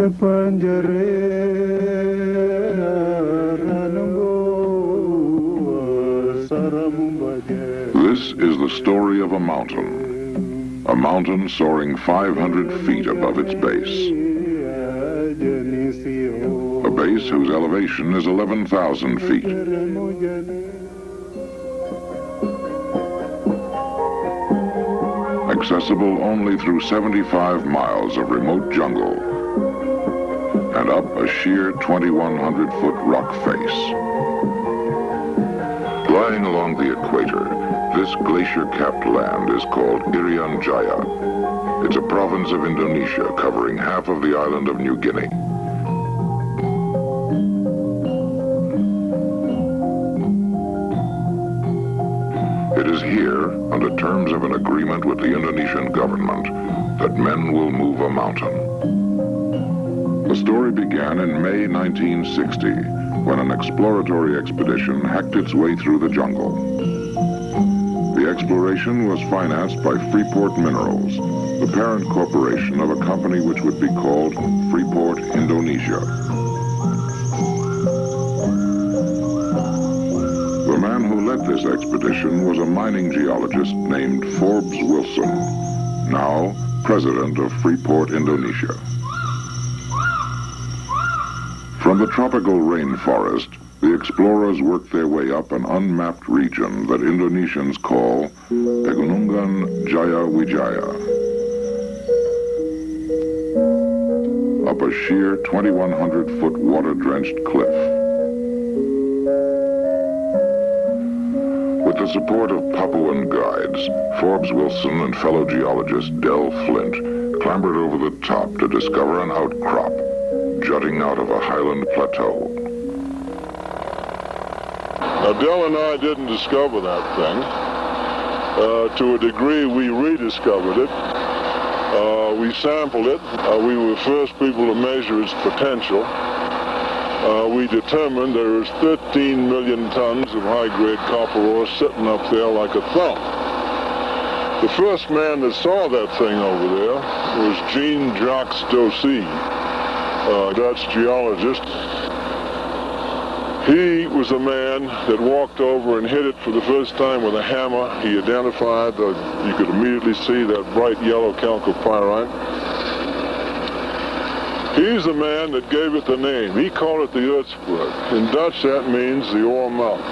This is the story of a mountain soaring 500 feet above its base. A base whose elevation is 11,000 feet. Accessible only through 75 miles of remote jungle and up a sheer 2,100-foot rock face. Lying along the equator, this glacier-capped land is called Irian Jaya. It's a province of Indonesia covering half of the island of New Guinea. It is here, under terms of an agreement with the Indonesian government, that men will move a mountain. The story began in May 1960, when an exploratory expedition hacked its way through the jungle. The exploration was financed by Freeport Minerals, the parent corporation of a company which would be called Freeport Indonesia. The man who led this expedition was a mining geologist named Forbes Wilson, now president of Freeport Indonesia. From the tropical rainforest, the explorers worked their way up an unmapped region that Indonesians call Irian Jaya Indonesia. Up a sheer 2,100-foot water-drenched cliff. With the support of Papuan guides, Forbes Wilson and fellow geologist Del Flint clambered over the top to discover an outcrop jutting out of a highland plateau. Now, Del and I didn't discover that thing. To a degree, we rediscovered it. We sampled it. We were the first people to measure its potential. We determined there was 13 million tons of high-grade copper ore sitting up there like a thumb. The first man that saw that thing over there was Jean-Jacques Dossy, Dutch geologist. He was a man that walked over and hit it for the first time with a hammer. He identified, you could immediately see that bright yellow chalcopyrite. He's the man that gave it the name. He called it the Ertzberg. In Dutch, that means the ore mountain.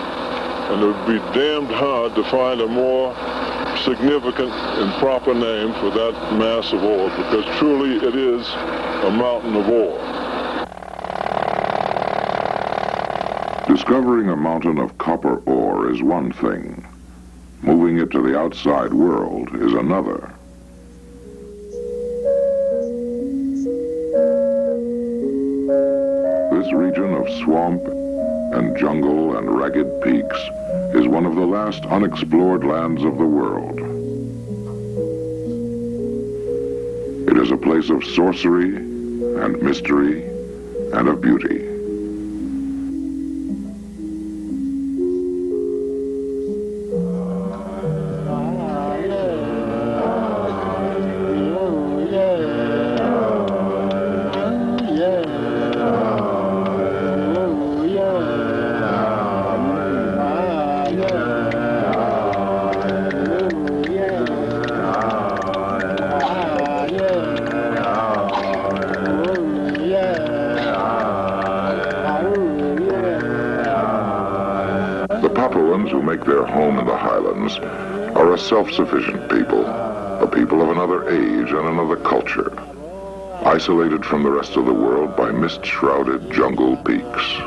And it would be damned hard to find a more significant and proper name for that mass of ore, because truly it is a mountain of ore. Discovering a mountain of copper ore is one thing. Moving it to the outside world is another. This region of swamp and jungle and ragged peaks is one of the last unexplored lands of the world. It is a place of sorcery and mystery and of beauty. Who make their home in the highlands are a self-sufficient people, a people of another age and another culture, isolated from the rest of the world by mist-shrouded jungle peaks.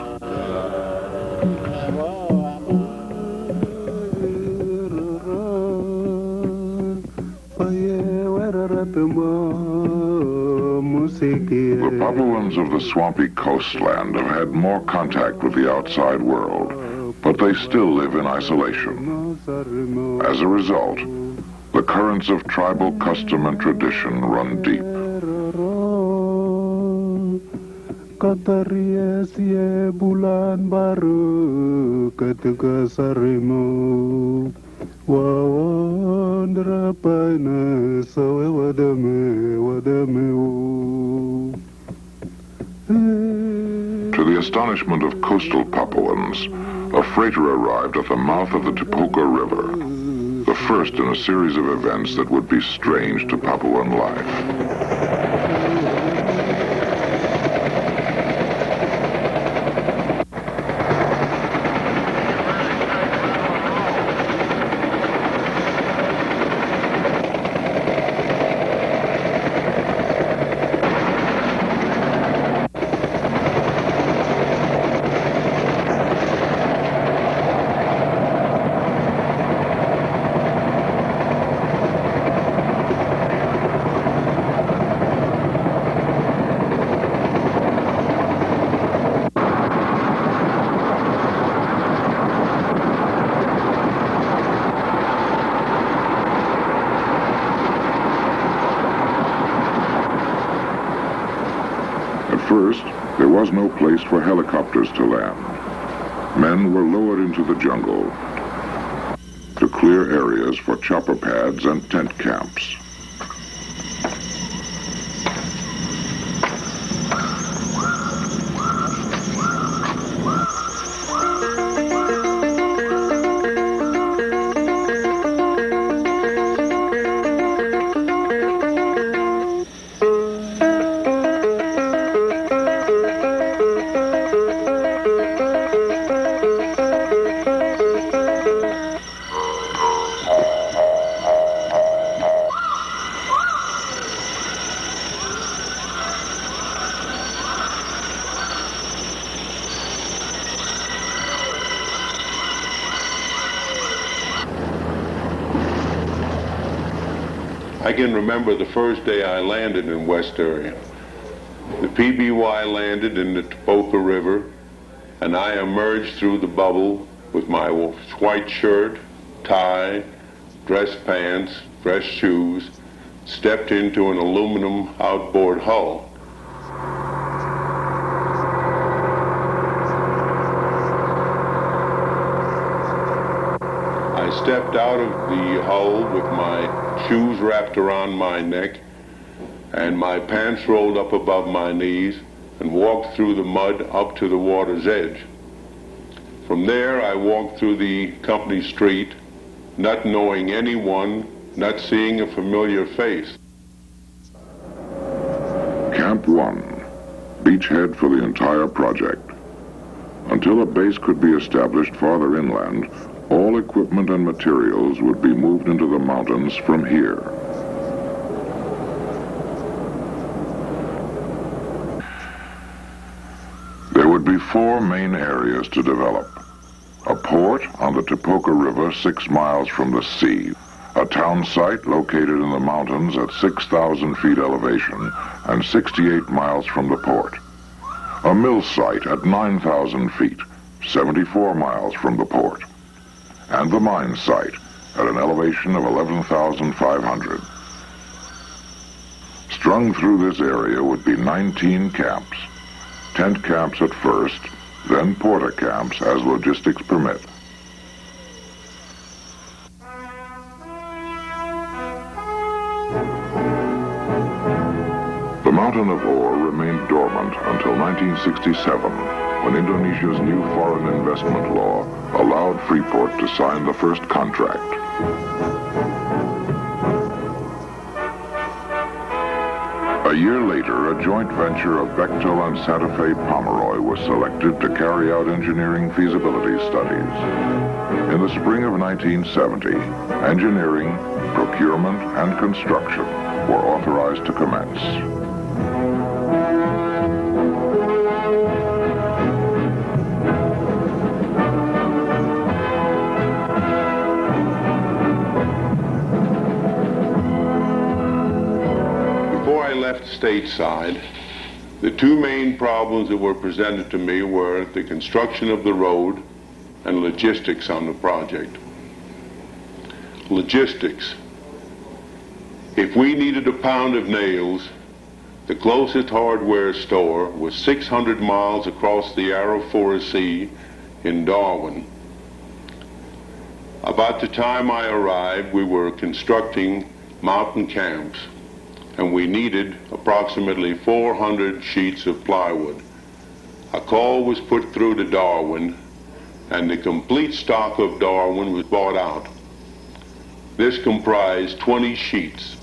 The Papuans of the swampy coastland have had more contact with the outside world, but they still live in isolation. As a result, the currents of tribal custom and tradition run deep. Bulan baru ketika sarimu wawan derapana sawe wadame astonishment of coastal Papuans, a freighter arrived at the mouth of the Tipoca River, the first in a series of events that would be strange to Papuan life. First, there was no place for helicopters to land. Men were lowered into the jungle to clear areas for chopper pads and tent camps. I can remember the first day I landed in West Area. The PBY landed in the Tipoca River, and I emerged through the bubble with my white shirt, tie, dress pants, fresh shoes, stepped into an aluminum outboard hull. I stepped out of the hull with my shoes wrapped around my neck and my pants rolled up above my knees and walked through the mud up to the water's edge. From there, I walked through the company street, not knowing anyone, not seeing a familiar face. Camp 1, beachhead for the entire project. Until a base could be established farther inland, all equipment and materials would be moved into the mountains from here. There would be 4 main areas to develop. A port on the Tipoca River 6 miles from the sea, a town site located in the mountains at 6,000 feet elevation and 68 miles from the port, a mill site at 9,000 feet, 74 miles from the port, and the mine site at an elevation of 11,500. Strung through this area would be 19 camps, tent camps at first, then porta camps as logistics permit. The mountain of ore remained dormant until 1967, when Indonesia's new foreign investment law allowed Freeport to sign the first contract. A year later, a joint venture of Bechtel and Santa Fe Pomeroy was selected to carry out engineering feasibility studies. In the spring of 1970, engineering, procurement, and construction were authorized to commence. Stateside, the 2 main problems that were presented to me were the construction of the road and logistics on the project. Logistics. If we needed a pound of nails, the closest hardware store was 600 miles across the Arafura Sea in Darwin. About the time I arrived, we were constructing mountain camps, and we needed approximately 400 sheets of plywood. a call was put through to Darwin, and the complete stock of Darwin was bought out. This comprised 20 sheets.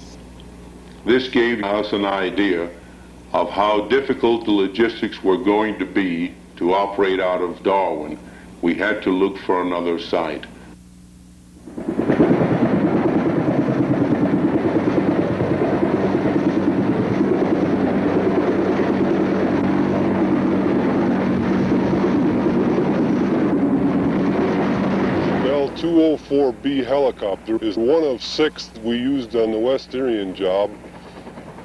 This gave us an idea of how difficult the logistics were going to be to operate out of Darwin. We had to look for another site. L-204B helicopter is one of 6 we used on the West Irian job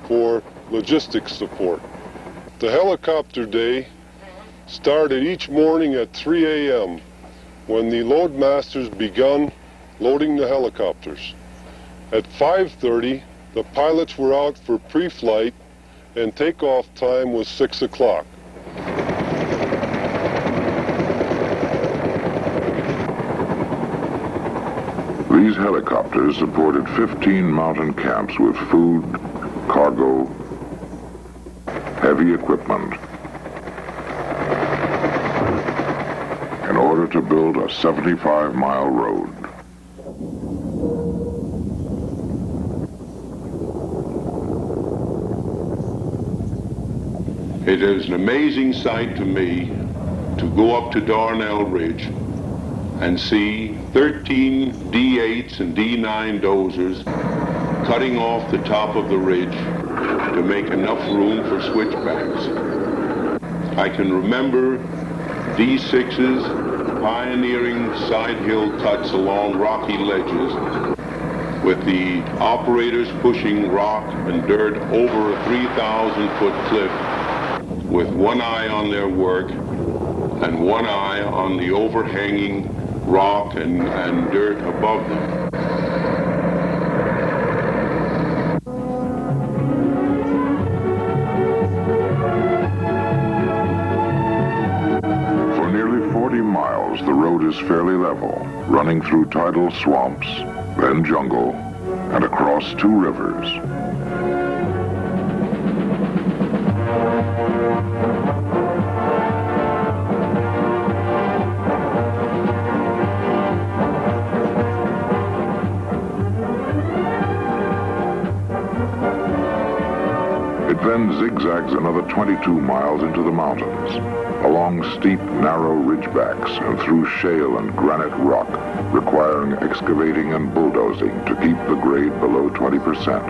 for logistics support. The helicopter day started each morning at 3 a.m. when the loadmasters begun loading the helicopters. At 5:30, the pilots were out for pre-flight and takeoff time was 6 o'clock. These helicopters supported 15 mountain camps with food, cargo, heavy equipment, in order to build a 75-mile road. It is an amazing sight to me to go up to Darnell Ridge and see 13 D8s and D9 dozers cutting off the top of the ridge to make enough room for switchbacks. I can remember D6s pioneering side hill cuts along rocky ledges with the operators pushing rock and dirt over a 3,000-foot cliff with one eye on their work and one eye on the overhanging rock and dirt above them. For nearly 40 miles, the road is fairly level, running through tidal swamps, then jungle, and across 2 rivers. It then zigzags another 22 miles into the mountains, along steep, narrow ridgebacks and through shale and granite rock, requiring excavating and bulldozing to keep the grade below 20%.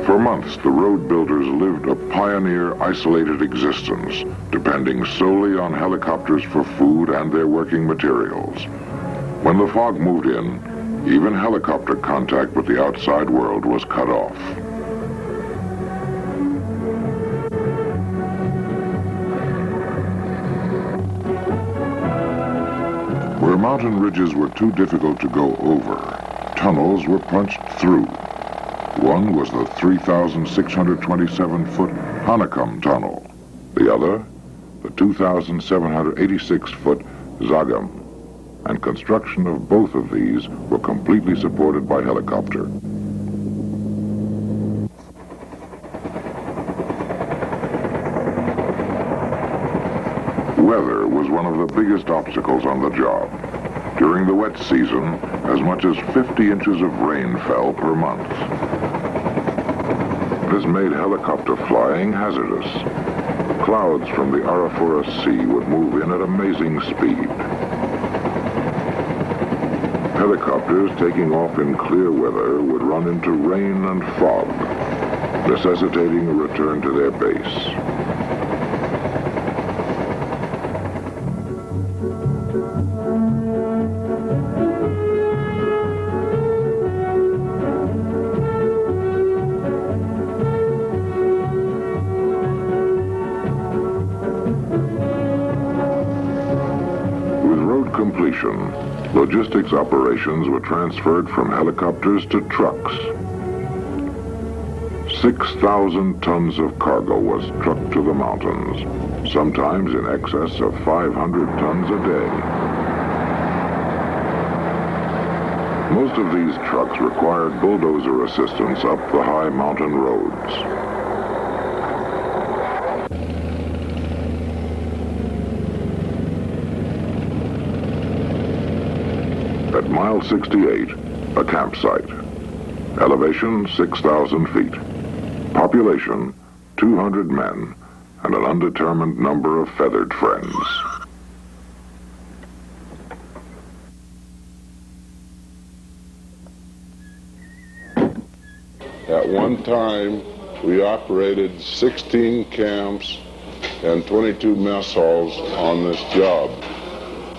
For months, the road builders lived a pioneer, isolated existence, depending solely on helicopters for food and their working materials. When the fog moved in, even helicopter contact with the outside world was cut off. Where mountain ridges were too difficult to go over, tunnels were punched through. One was the 3,627-foot Honeycomb Tunnel. The other, the 2,786-foot Zagam. And construction of both of these were completely supported by helicopter. Weather was one of the biggest obstacles on the job. During the wet season, as much as 50 inches of rain fell per month. This made helicopter flying hazardous. Clouds from the Arafura Sea would move in at amazing speed. Helicopters taking off in clear weather would run into rain and fog, necessitating a return to their base. completion, logistics operations were transferred from helicopters to trucks. 6,000 tons of cargo was trucked to the mountains, sometimes in excess of 500 tons a day. Most of these trucks required bulldozer assistance up the high mountain roads. At mile 68, a campsite. Elevation 6,000 feet. Population 200 men and an undetermined number of feathered friends. At one time, we operated 16 camps and 22 mess halls on this job.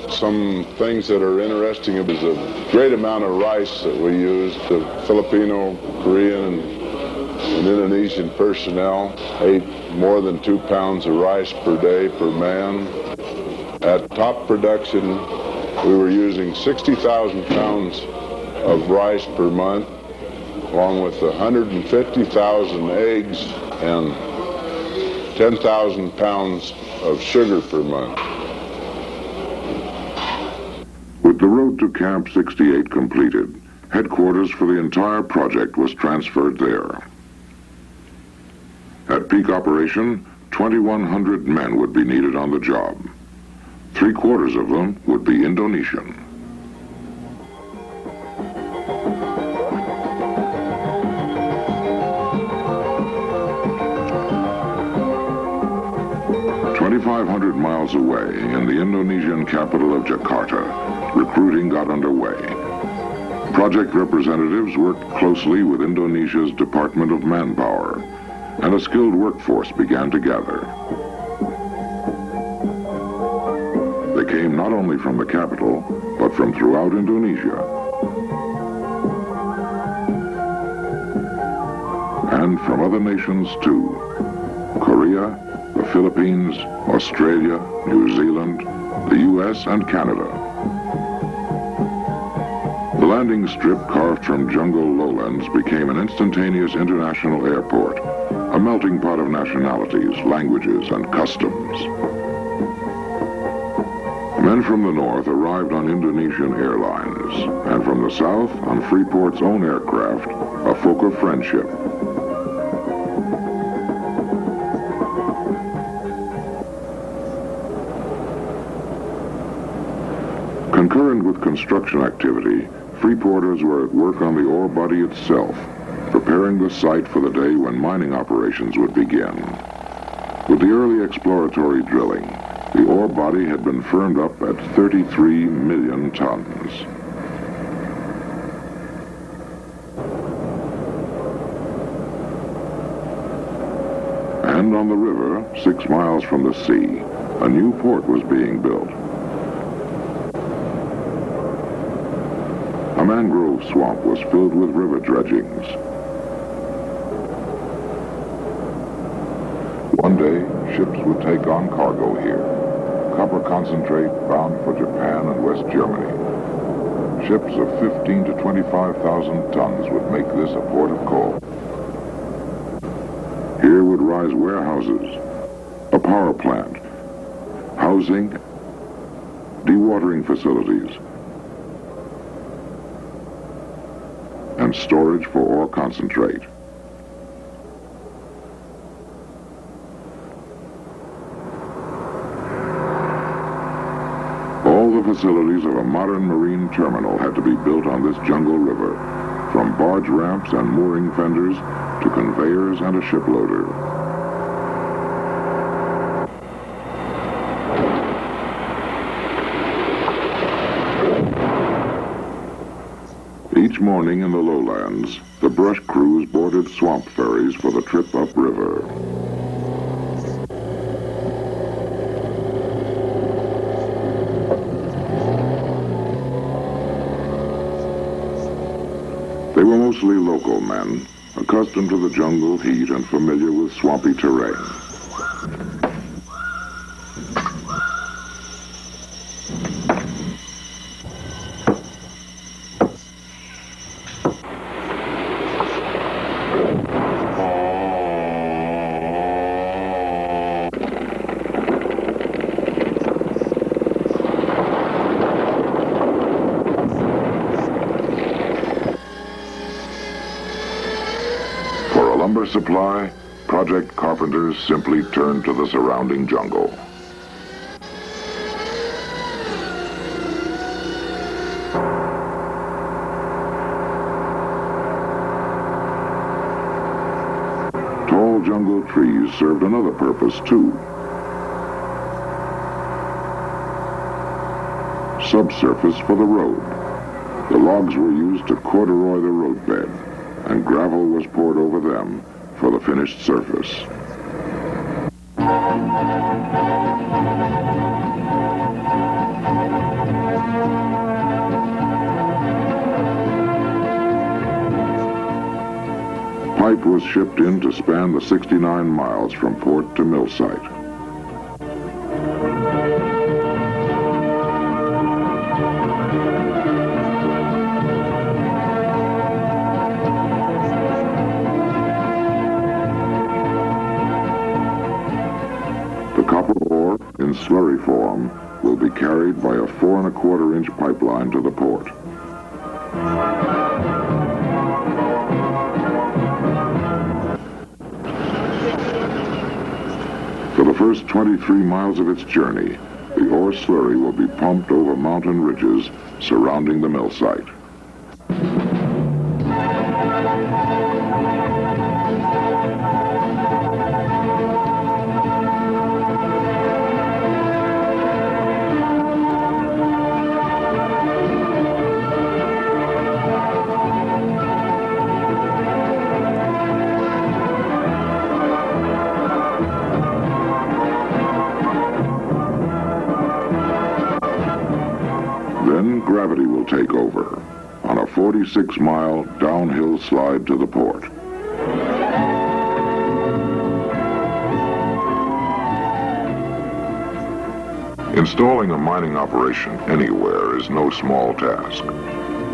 Some things that are interesting is a great amount of rice that we used. The Filipino, Korean, and Indonesian personnel ate more than 2 pounds of rice per day per man. At top production, we were using 60,000 pounds of rice per month, along with 150,000 eggs and 10,000 pounds of sugar per month. With the road to Camp 68 completed, headquarters for the entire project was transferred there. At peak operation, 2,100 men would be needed on the job. 3/4 of them would be Indonesian. "2,500 miles away, in the Indonesian capital of Jakarta, recruiting got underway. Project representatives worked closely with Indonesia's Department of Manpower, and a skilled workforce began to gather. They came not only from the capital, but from throughout Indonesia. And from other nations too. Korea, the Philippines, Australia, New Zealand, the U.S., and Canada. The landing strip carved from jungle lowlands became an instantaneous international airport, a melting pot of nationalities, languages, and customs. Men from the north arrived on Indonesian airlines, and from the south on Freeport's own aircraft, a folk of friendship. Concurrent with construction activity, Freeporters were at work on the ore body itself, preparing the site for the day when mining operations would begin. With the early exploratory drilling, the ore body had been firmed up at 33 million tons. And on the river, 6 miles from the sea, a new port was being built. A mangrove swamp was filled with river dredgings. One day, ships would take on cargo here. Copper concentrate bound for Japan and West Germany. Ships of 15 to 25,000 tons would make this a port of call. Here would rise warehouses, a power plant, housing, dewatering facilities, and storage for ore concentrate. All the facilities of a modern marine terminal had to be built on this jungle river, from barge ramps and mooring fenders to conveyors and a ship loader. Each morning in the lowlands, the brush crews boarded swamp ferries for the trip upriver. They were mostly local men, accustomed to the jungle heat and familiar with swampy terrain. lumber supply, project carpenters simply turned to the surrounding jungle. Tall jungle trees served another purpose too. Subsurface for the road. The logs were used to corduroy the roadbed, and gravel was poured over them for the finished surface. Pipe was shipped in to span the 69 miles from port to mill site. The copper ore, in slurry form, will be carried by a 4 1/4 inch pipeline to the port. For the first 23 miles of its journey, the ore slurry will be pumped over mountain ridges surrounding the mill site. Then gravity will take over on a 46-mile downhill slide to the port. Installing a mining operation anywhere is no small task.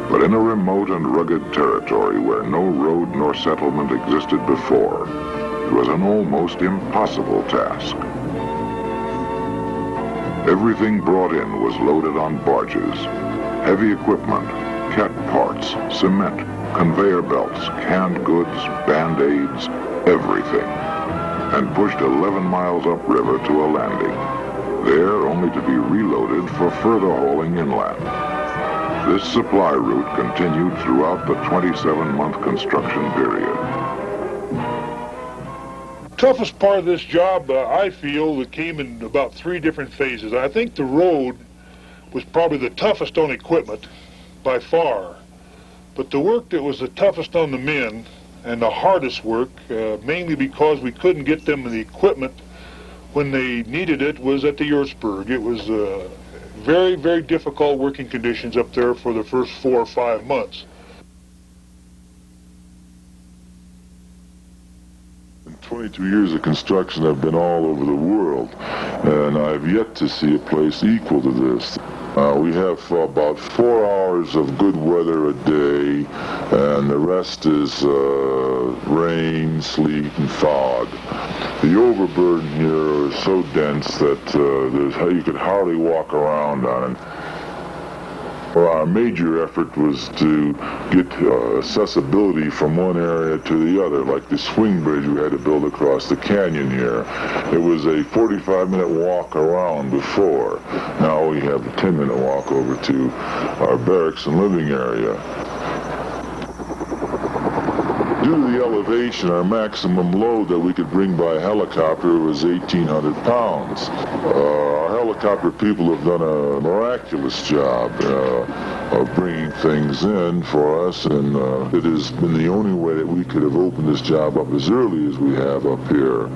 But in a remote and rugged territory where no road nor settlement existed before, it was an almost impossible task. Everything brought in was loaded on barges. Heavy equipment, cat parts, cement, conveyor belts, canned goods, Band-Aids, everything. And pushed 11 miles upriver to a landing, there only to be reloaded for further hauling inland. This supply route continued throughout the 27-month construction period. Toughest part of this job, I feel, that came in about 3 different phases. I think the road was probably the toughest on equipment by far, but the work that was the toughest on the men and the hardest work, mainly because we couldn't get them the equipment when they needed it, was at the Ertzberg. It was very, very difficult working conditions up there for the first 4 or 5 months. 22 years of construction, I've been all over the world, and I've yet to see a place equal to this. We have about 4 hours of good weather a day, and the rest is rain, sleet, and fog. The overburden here is so dense that you could hardly walk around on it. Well, our major effort was to get accessibility from one area to the other, like the swing bridge we had to build across the canyon here. It was a 45-minute walk around before. Now we have a 10-minute walk over to our barracks and living area. Due to the elevation, our maximum load that we could bring by helicopter was 1,800 pounds. Our helicopter people have done a miraculous job of bringing things in for us, and it has been the only way that we could have opened this job up as early as we have up here.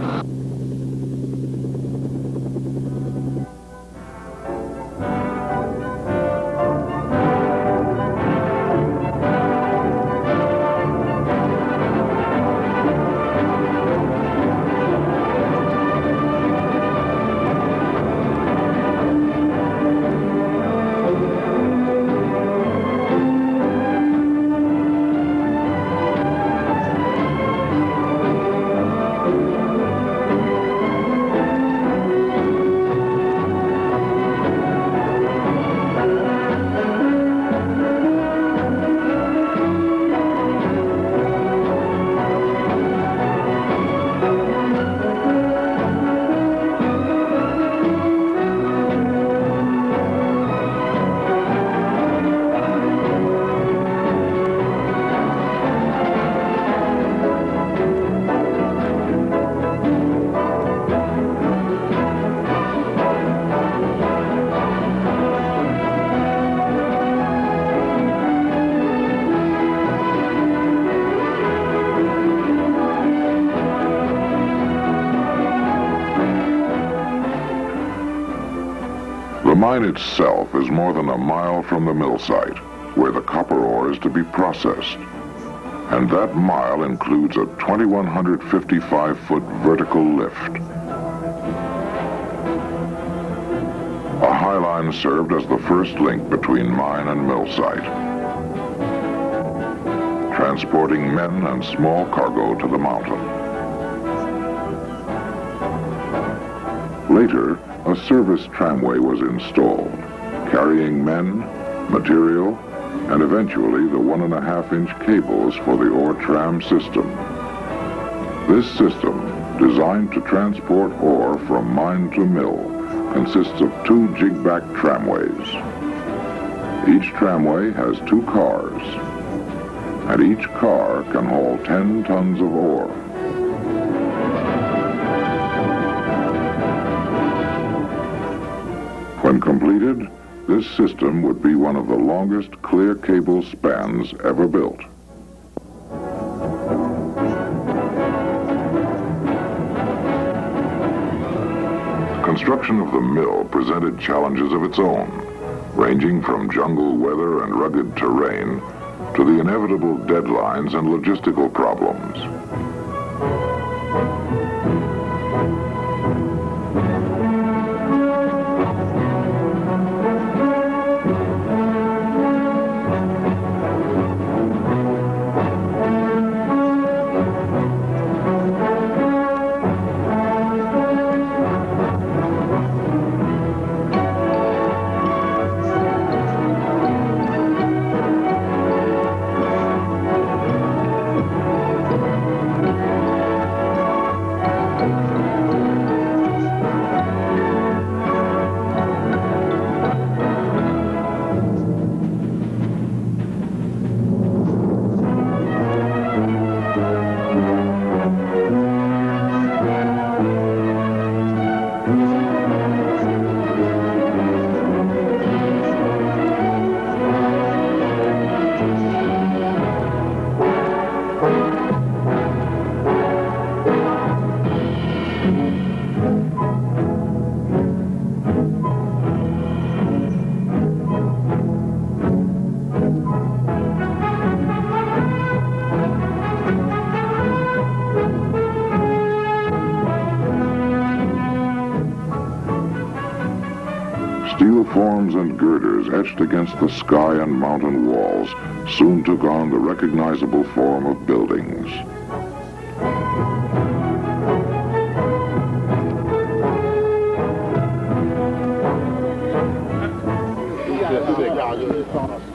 The mine itself is more than a mile from the mill site, where the copper ore is to be processed. And that mile includes a 2,155-foot vertical lift. A high line served as the first link between mine and mill site, transporting men and small cargo to the mountain. Later, a service tramway was installed, carrying men, material, and eventually the 1.5-inch cables for the ore tram system. This system, designed to transport ore from mine to mill, consists of 2 jig-back tramways. Each tramway has 2 cars, and each car can haul 10 tons of ore. When completed, this system would be one of the longest clear cable spans ever built. Construction of the mill presented challenges of its own, ranging from jungle weather and rugged terrain to the inevitable deadlines and logistical problems. Steel forms and girders etched against the sky and mountain walls soon took on the recognizable form of buildings.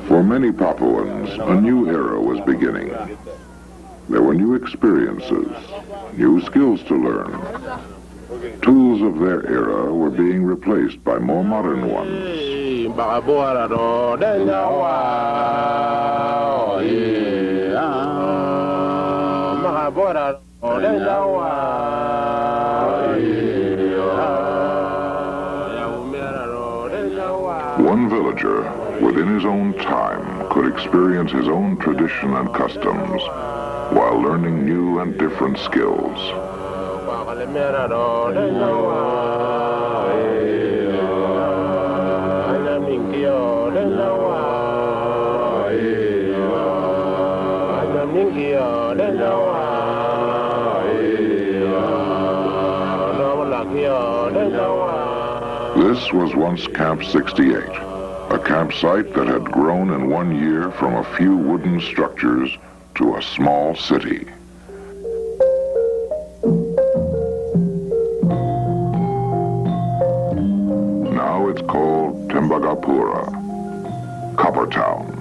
For many Papuans, a new era was beginning. There were new experiences, new skills to learn. Tools of their era were being replaced by more modern ones. One villager, within his own time, could experience his own tradition and customs while learning new and different skills. This was once Camp 68, a campsite that had grown in 1 year from a few wooden structures to a small city. Now it's called Tembagapura, Copper Town.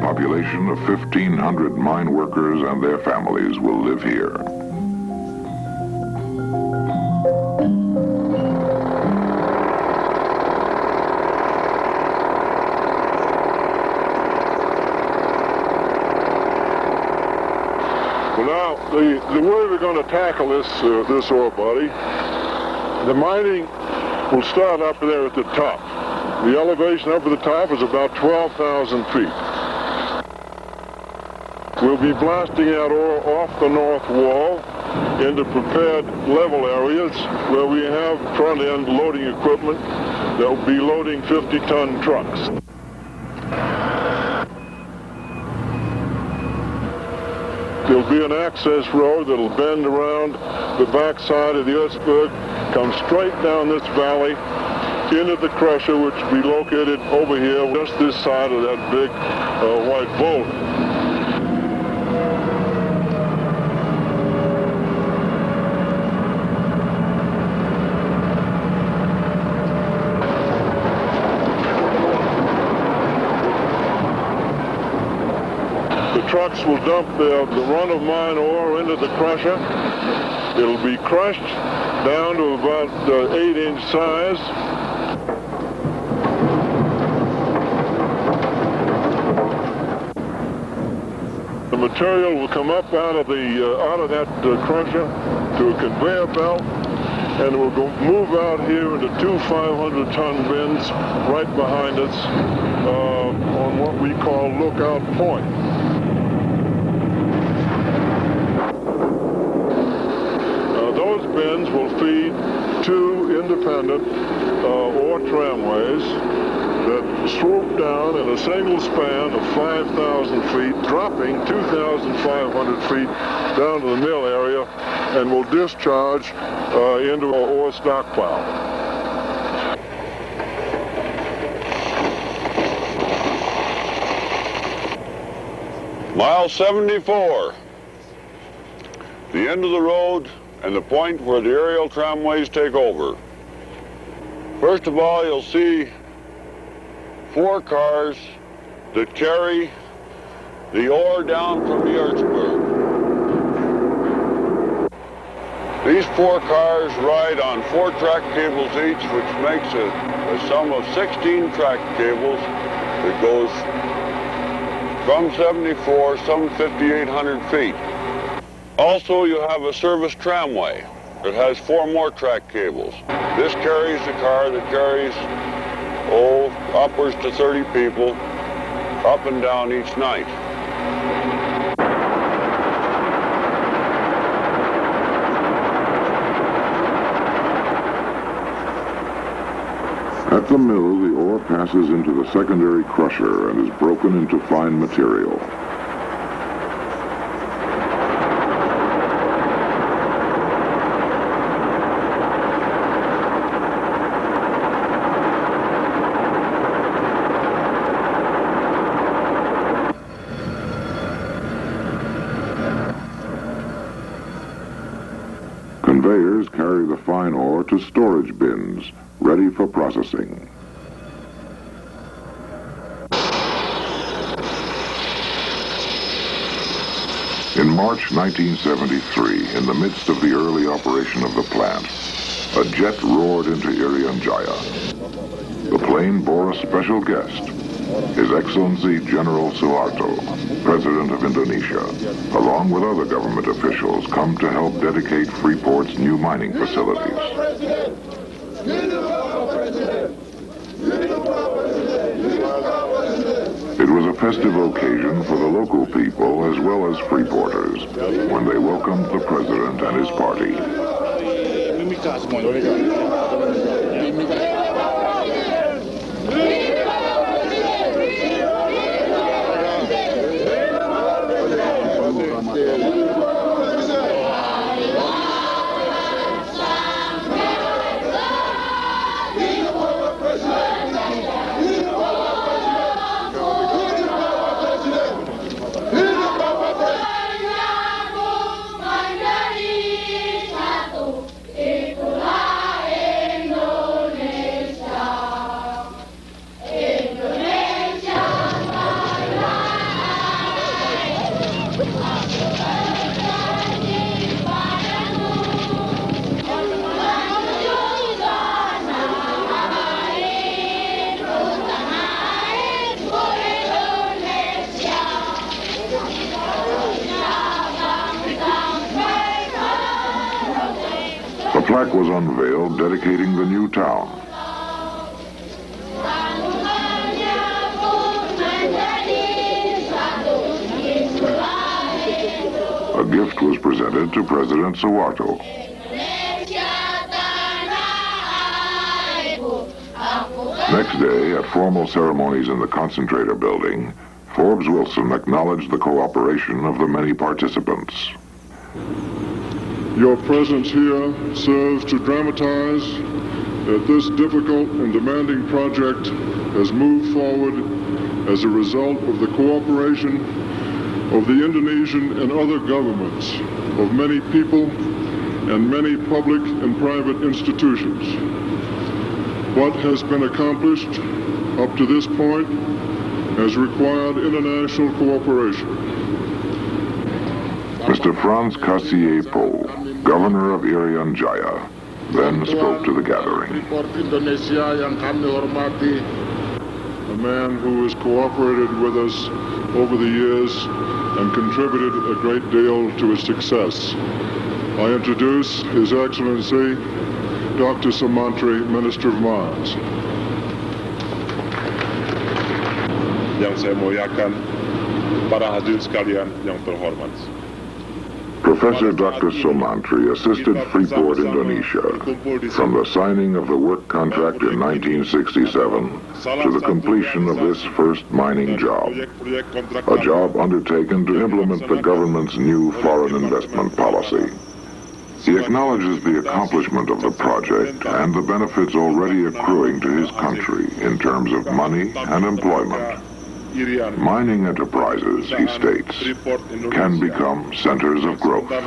Population of 1,500 mine workers and their families will live here. Well, now, the way we're going to tackle this ore body, the mining will start up there at the top. The elevation up at the top is about 12,000 feet. We'll be blasting out ore off the north wall into prepared level areas where we have front-end loading equipment that will be loading 50-ton trucks. There'll be an access road that'll bend around the backside of the Ertzberg, come straight down this valley into the crusher, which will be located over here, just this side of that big white boulder. The trucks will dump the run-of-mine ore into the crusher. It'll be crushed down to about 8-inch size. The material will come up out of that crusher to a conveyor belt, and it will move out here into two 500-ton bins right behind us on what we call Lookout Point. Those bins will feed two independent ore tramways that swoop down in a single span of 5,000 feet, dropping 2,500 feet down to the mill area, and will discharge into an ore stockpile. Mile 74, the end of the road and the point where the aerial tramways take over. First of all, you'll see 4 cars that carry the ore down from the Ertzberg. These 4 cars ride on 4 track cables each, which makes a sum of 16 track cables that goes from 74 some 5,800 feet. Also, you have a service tramway that has 4 more track cables. This carries the car that carries, upwards to 30 people up and down each night. At the mill, the ore passes into the secondary crusher and is broken into fine material. Conveyors carry the fine ore to storage bins, ready for processing. In March 1973, in the midst of the early operation of the plant, a jet roared into Irian Jaya. The plane bore a special guest, His Excellency General Suharto, President of Indonesia, along with other government officials, come to help dedicate Freeport's new mining facilities. It was a festive occasion for the local people as well as Freeporters when they welcomed the President and his party. A plaque was unveiled dedicating the new town. gift was presented to President Suharto. Next day, at formal ceremonies in the concentrator building, Forbes Wilson acknowledged the cooperation of the many participants. Your presence here serves to dramatize that this difficult and demanding project has moved forward as a result of the cooperation of the Indonesian and other governments, of many people and many public and private institutions. What has been accomplished up to this point has required international cooperation. Mr. Franz Kasiepo, governor of Irian Jaya, then spoke to the gathering. Freeport-Indonesia yang kami hormati, a man who has cooperated with us over the years and contributed a great deal to its success. I introduce His Excellency Dr. Sumantri, Minister of Mines. Yang saya muliakan, para hadirin sekalian yang terhormat. Professor Dr. Sumantri assisted Freeport Indonesia from the signing of the work contract in 1967 to the completion of this first mining job, a job undertaken to implement the government's new foreign investment policy. He acknowledges the accomplishment of the project and the benefits already accruing to his country in terms of money and employment. Mining enterprises, he states, can become centers of growth. I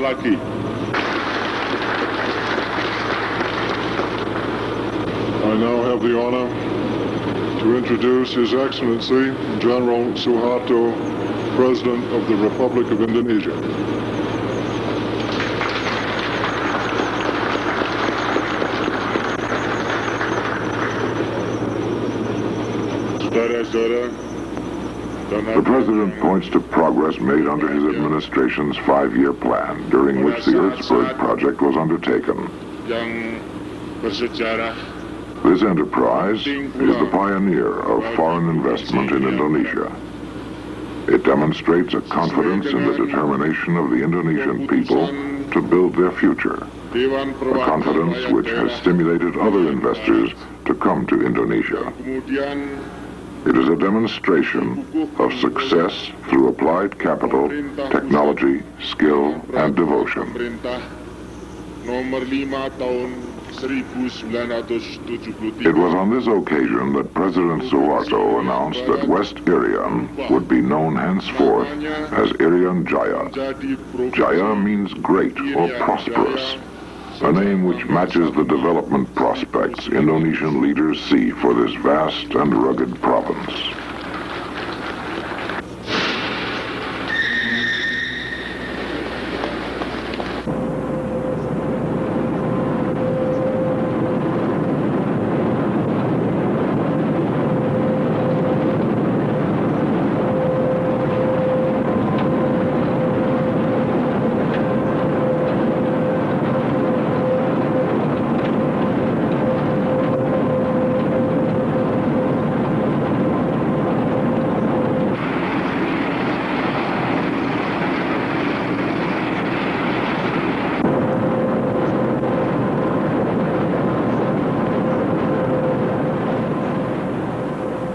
now have the honor to introduce His Excellency General Suharto, President of the Republic of Indonesia. The President points to progress made under his administration's 5-year plan, during which the Ertzberg project was undertaken. This enterprise is the pioneer of foreign investment in Indonesia. It demonstrates a confidence in the determination of the Indonesian people to build their future, a confidence which has stimulated other investors to come to Indonesia. It is a demonstration of success through applied capital, technology, skill, and devotion. It was on this occasion that President Suharto announced that West Irian would be known henceforth as Irian Jaya. Jaya means great or prosperous, a name which matches the development prospects Indonesian leaders see for this vast and rugged province.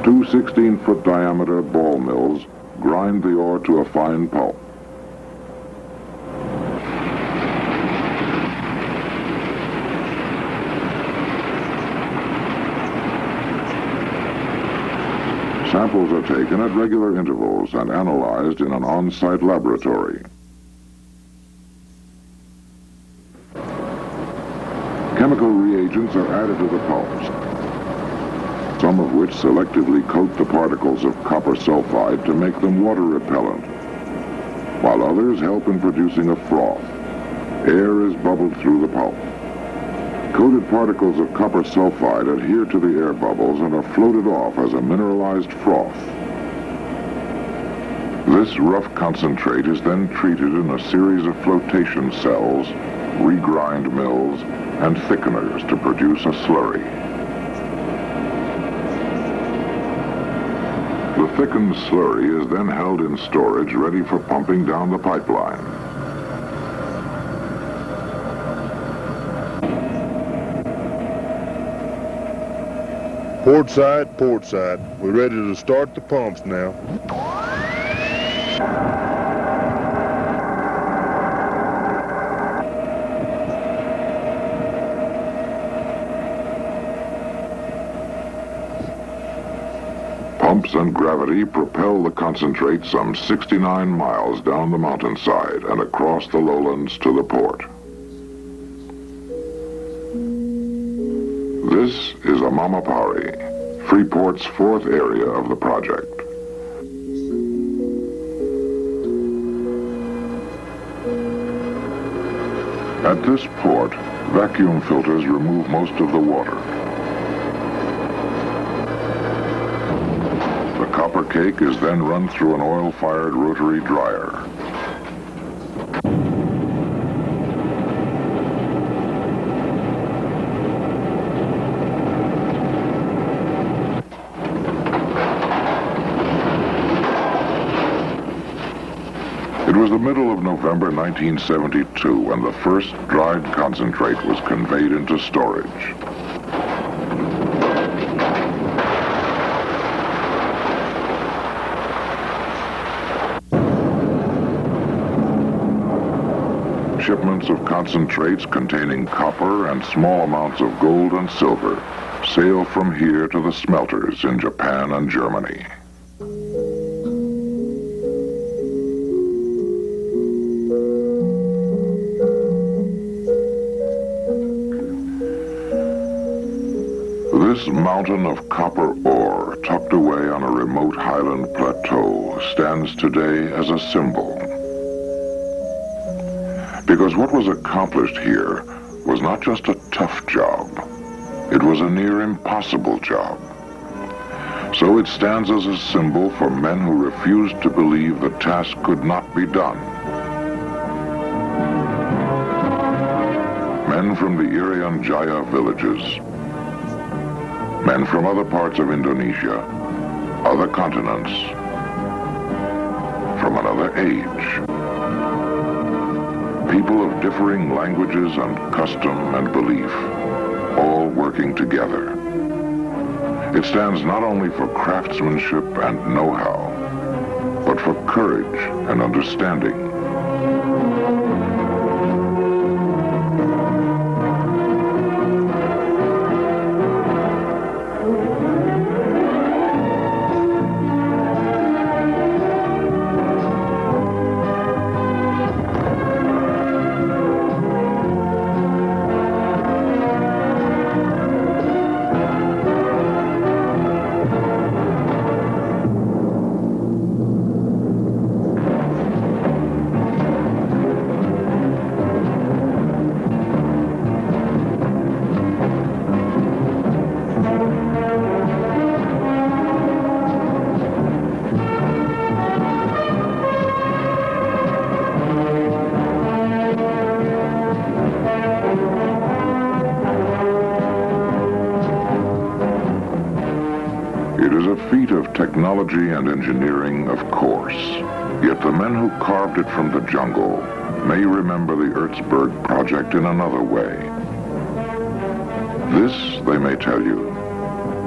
Two 16-foot diameter ball mills grind the ore to a fine pulp. Samples are taken at regular intervals and analyzed in an on-site laboratory. Chemical reagents are added to the pulps, some of which selectively coat the particles of copper sulfide to make them water repellent, while others help in producing a froth. Air is bubbled through the pulp. Coated particles of copper sulfide adhere to the air bubbles and are floated off as a mineralized froth. This rough concentrate is then treated in a series of flotation cells, regrind mills, and thickeners to produce a slurry. The thickened slurry is then held in storage ready for pumping down the pipeline. Port side, port side. We're ready to start the pumps now. Pumps and gravity propel the concentrate some 69 miles down the mountainside and across the lowlands to the port. This is Amamapari, Freeport's fourth area of the project. At this port, vacuum filters remove most of the water. The copper cake is then run through an oil-fired rotary dryer. It was the middle of November 1972 when the first dried concentrate was conveyed into storage. Shipments of concentrates containing copper and small amounts of gold and silver sail from here to the smelters in Japan and Germany. This mountain of copper ore, tucked away on a remote highland plateau, stands today as a symbol. Because what was accomplished here was not just a tough job, it was a near impossible job. So it stands as a symbol for men who refused to believe the task could not be done. Men from the Irian Jaya villages, men from other parts of Indonesia, other continents, from another age. People of differing languages and custom and belief, all working together. It stands not only for craftsmanship and know-how, but for courage and understanding. It is a feat of technology and engineering, of course. Yet the men who carved it from the jungle may remember the Ertzberg project in another way. This, they may tell you,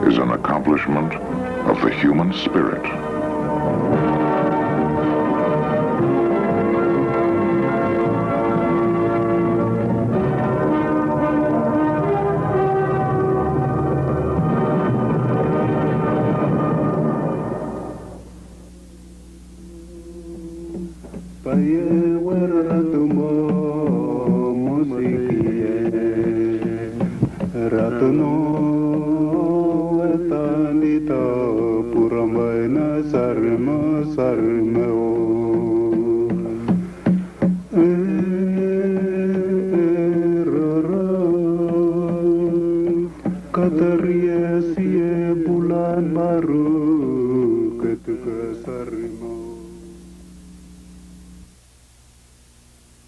is an accomplishment of the human spirit. Bulan baru ketika sarimo.